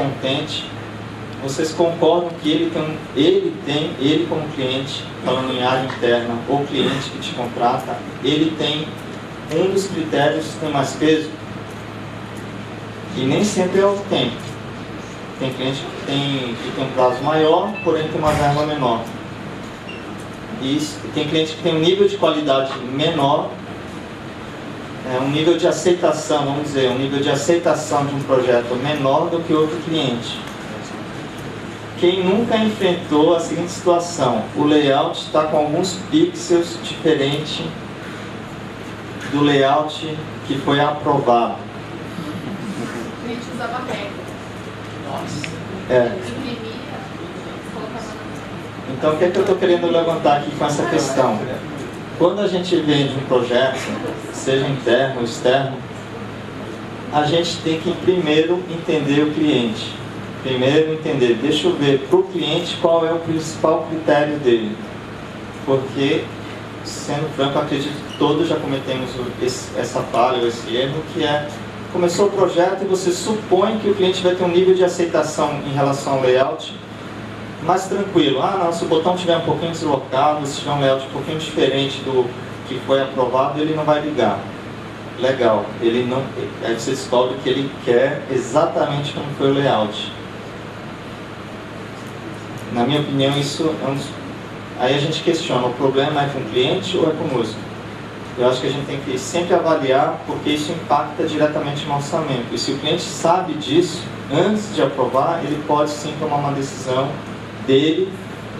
contente, vocês concordam que ele como cliente, falando em área interna, ou cliente que te contrata, ele tem um dos critérios que tem mais peso? E nem sempre é o tempo. Tem cliente que tem um prazo maior, porém tem uma verba menor. E tem cliente que tem um nível de qualidade menor, um nível de aceitação, vamos dizer, um nível de aceitação de um projeto menor do que outro cliente. Quem nunca enfrentou a seguinte situação: o layout está com alguns pixels diferentes do layout que foi aprovado. A gente usava regra. Então, o que é que eu estou querendo levantar aqui com essa questão? Quando a gente vende um projeto, seja interno ou externo, a gente tem que primeiro entender o cliente. Primeiro entender, deixa eu ver para o cliente qual é o principal critério dele. Porque, sendo franco, acredito que todos já cometemos essa falha ou esse erro, que é: começou o projeto e você supõe que o cliente vai ter um nível de aceitação em relação ao layout mais tranquilo. Ah, não, se o botão estiver um pouquinho deslocado, se tiver um layout um pouquinho diferente do que foi aprovado, ele não vai ligar. Legal, ele não. Aí você descobre que ele quer exatamente como foi o layout. Na minha opinião, isso é um dos... Aí a gente questiona: o problema é com o cliente ou é conosco? Eu acho que a gente tem que sempre avaliar, porque isso impacta diretamente no orçamento. E se o cliente sabe disso, antes de aprovar, ele pode sim tomar uma decisão dele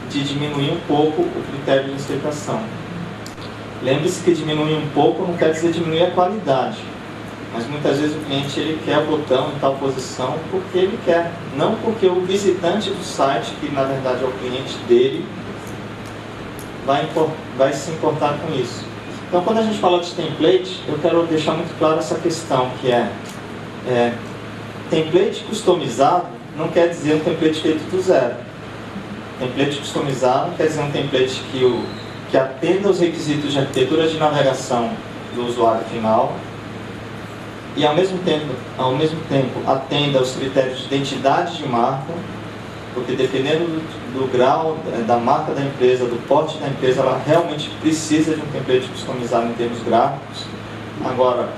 de diminuir um pouco o critério de aceitação. Lembre-se que diminuir um pouco não quer dizer diminuir a qualidade, mas muitas vezes o cliente ele quer o botão em tal posição porque ele quer, não porque o visitante do site, que na verdade é o cliente dele, vai se importar com isso. Então, quando a gente fala de template, eu quero deixar muito claro essa questão, que template customizado não quer dizer um template feito do zero. Template customizado quer dizer um template que atenda aos requisitos de arquitetura de navegação do usuário final e, ao mesmo tempo atenda aos critérios de identidade de marca, porque dependendo do grau da marca da empresa, do porte da empresa, ela realmente precisa de um template customizado em termos gráficos. Agora,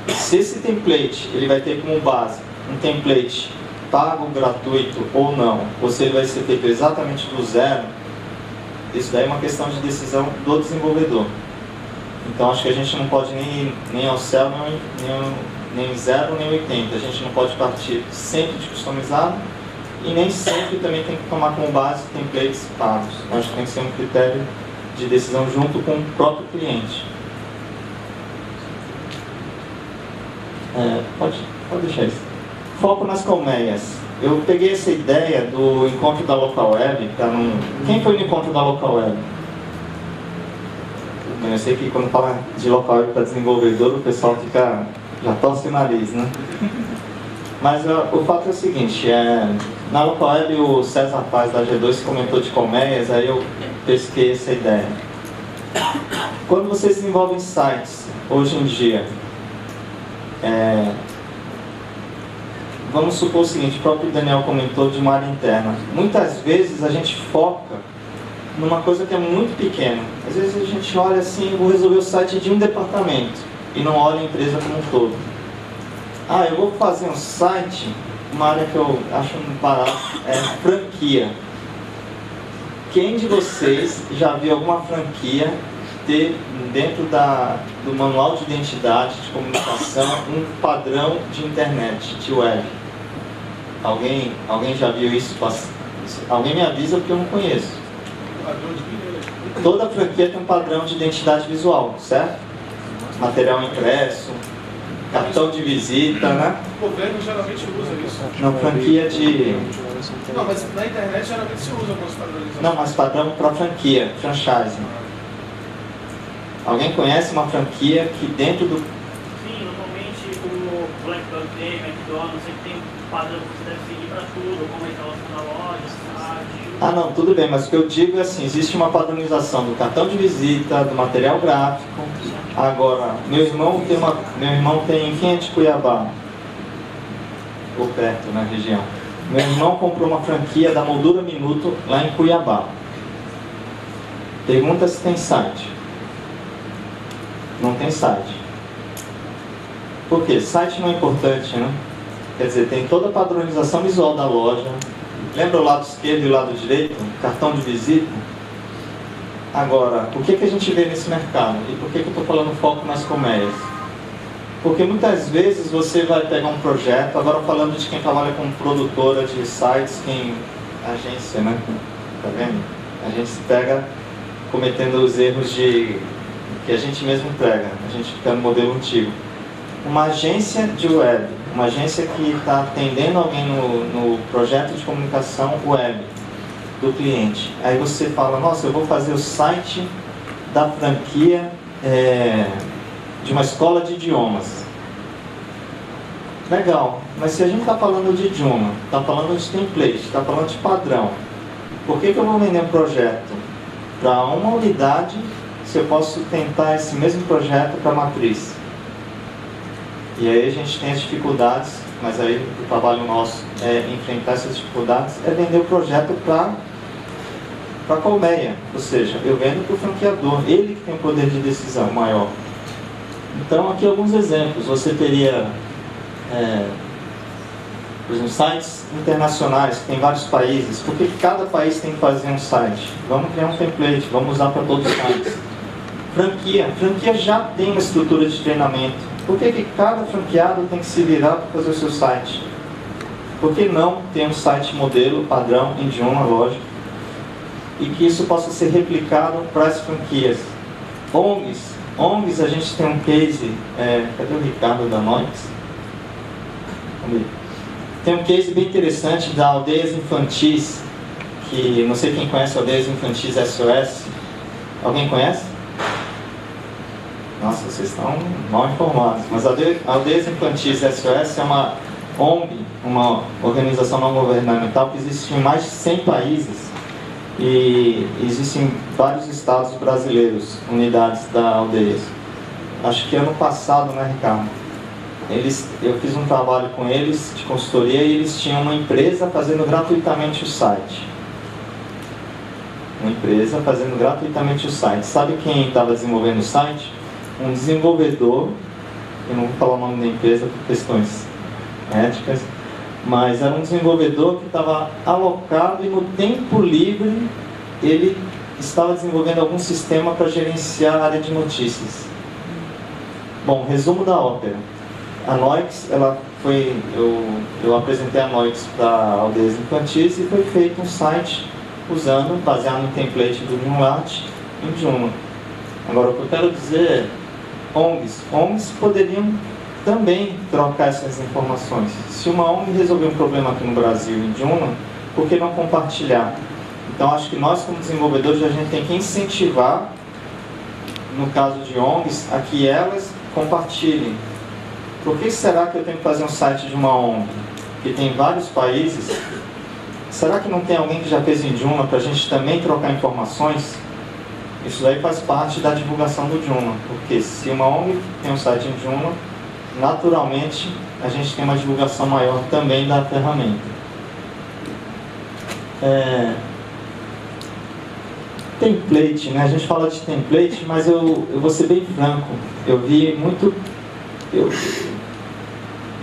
se esse template ele vai ter como base um template pago, gratuito ou não, ou se ele vai ser feito exatamente do zero, isso daí é uma questão de decisão do desenvolvedor. Então acho que a gente não pode nem ao céu, nem 0, nem 80. A gente não pode partir sempre de customizado e nem sempre também tem que tomar como base templates pagos. Acho que tem que ser um critério de decisão junto com o próprio cliente. Pode deixar isso. Foco nas colmeias. Eu peguei essa ideia do encontro da Local Web. Quem foi no encontro da Local Web? Eu sei que quando fala de Local Web para desenvolvedor, o pessoal já torce o nariz, né? Mas o fato é o seguinte, na Local Web o César Paz da G2 comentou de colmeias, aí eu pesquei essa ideia. Quando vocês desenvolvem sites, hoje em dia, vamos supor o seguinte, o próprio Daniel comentou de uma área interna. Muitas vezes a gente foca numa coisa que é muito pequena. Às vezes a gente olha assim, vou resolver o site de um departamento e não olha a empresa como um todo. Eu vou fazer um site, uma área que eu acho muito barata, franquia. Quem de vocês já viu alguma franquia ter dentro do manual de identidade de comunicação um padrão de internet, de web? Alguém já viu isso? Alguém me avisa porque eu não conheço. Toda franquia tem um padrão de identidade visual, certo? Material impresso, cartão de visita, né? O governo geralmente usa isso. Não, franquia de... Não, mas na internet geralmente se usa alguns padrões. Não, mas padrão para franquia, franchising. Alguém conhece uma franquia que dentro do... Sim, normalmente o Black Dog Day, McDonald's, sempre tem um padrão que você deve seguir para tudo, como a instalação da loja, site... Não, tudo bem, mas o que eu digo é assim, existe uma padronização do cartão de visita, do material gráfico. Agora, meu irmão tem... Quem é de Cuiabá? Ou perto, na região. Meu irmão comprou uma franquia da Moldura Minuto lá em Cuiabá. Pergunta se tem site. Não tem site. Por quê? Site não é importante, né? Quer dizer, tem toda a padronização visual da loja. Lembra o lado esquerdo e o lado direito? Cartão de visita. Agora, o que a gente vê nesse mercado? E por que eu estou falando foco nas colmeias? Porque muitas vezes você vai pegar um projeto, agora falando de quem trabalha como produtora de sites, quem agência, né? Tá vendo? A gente se pega cometendo os erros que a gente mesmo prega, a gente fica no modelo antigo. Uma agência de web, uma agência que está atendendo alguém no projeto de comunicação web do cliente. Aí você fala, nossa, eu vou fazer o site da franquia de uma escola de idiomas. Legal, mas se a gente está falando de idioma, está falando de template, está falando de padrão, por que eu vou vender um projeto para uma unidade se eu posso tentar esse mesmo projeto para a matriz? E aí a gente tem as dificuldades, mas aí o trabalho nosso é enfrentar essas dificuldades, é vender o projeto para a colmeia, ou seja, eu vendo para o franqueador, ele que tem o poder de decisão maior. Então aqui alguns exemplos, você teria, por exemplo, sites internacionais, que tem vários países, por que cada país tem que fazer um site? Vamos criar um template, vamos usar para todos os sites. Franquia já tem uma estrutura de treinamento. Por que cada franqueado tem que se virar para fazer o seu site? Por que não ter um site modelo, padrão, idioma, lógico, e que isso possa ser replicado para as franquias? ONGs, a gente tem um case, cadê o Ricardo da Noix? Tem um case bem interessante da Aldeias Infantis, que não sei quem conhece Aldeias Infantis SOS. Alguém conhece? Nossa, vocês estão mal informados. Mas a Aldeias Infantis SOS é uma ONG, uma organização não governamental que existe em mais de 100 países e existem em vários estados brasileiros, unidades da Aldeias. Acho que ano passado, né, Ricardo? Eu fiz um trabalho com eles de consultoria e eles tinham uma empresa fazendo gratuitamente o site. Uma empresa fazendo gratuitamente o site. Sabe quem estava desenvolvendo o site? Um desenvolvedor, eu não vou falar o nome da empresa por questões éticas, mas era um desenvolvedor que estava alocado e no tempo livre ele estava desenvolvendo algum sistema para gerenciar a área de notícias. Bom, resumo da ópera. A Noix, eu apresentei a Noix para Aldeias Infantis e foi feito um site usando, baseado no template do Joomla, em Joomla. Agora, o que eu quero dizer é, ONGs poderiam também trocar essas informações. Se uma ONG resolver um problema aqui no Brasil em Joomla, por que não compartilhar? Então acho que nós como desenvolvedores a gente tem que incentivar, no caso de ONGs, a que elas compartilhem. Por que será que eu tenho que fazer um site de uma ONG que tem vários países? Será que não tem alguém que já fez em Joomla para a gente também trocar informações? Isso daí faz parte da divulgação do Joomla, porque se uma ONG tem um site em Joomla, naturalmente a gente tem uma divulgação maior também da ferramenta. Template, né? A gente fala de template, mas eu vou ser bem franco. Eu vi muito...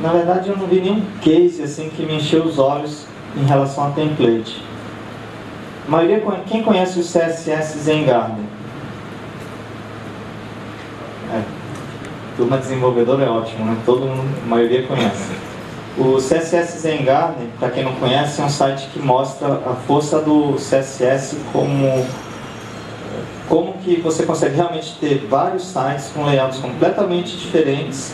na verdade eu não vi nenhum case assim que me encheu os olhos em relação a template. A maioria, quem conhece o CSS Zengarden? Turma desenvolvedora é ótimo, né? Todo mundo, a maioria conhece. O CSS Zengarden, para quem não conhece, é um site que mostra a força do CSS, como que você consegue realmente ter vários sites com layouts completamente diferentes,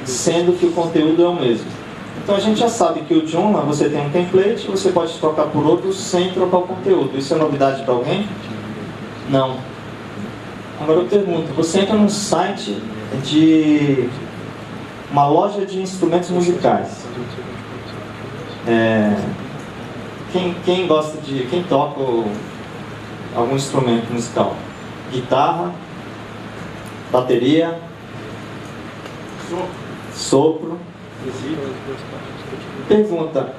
sendo que o conteúdo é o mesmo. Então a gente já sabe que o Joomla, você tem um template, você pode trocar por outro sem trocar o conteúdo. Isso é novidade para alguém? Não. Agora eu pergunto, você entra num site de uma loja de instrumentos musicais. Quem toca algum instrumento musical? Guitarra, bateria, sopro. Pergunta,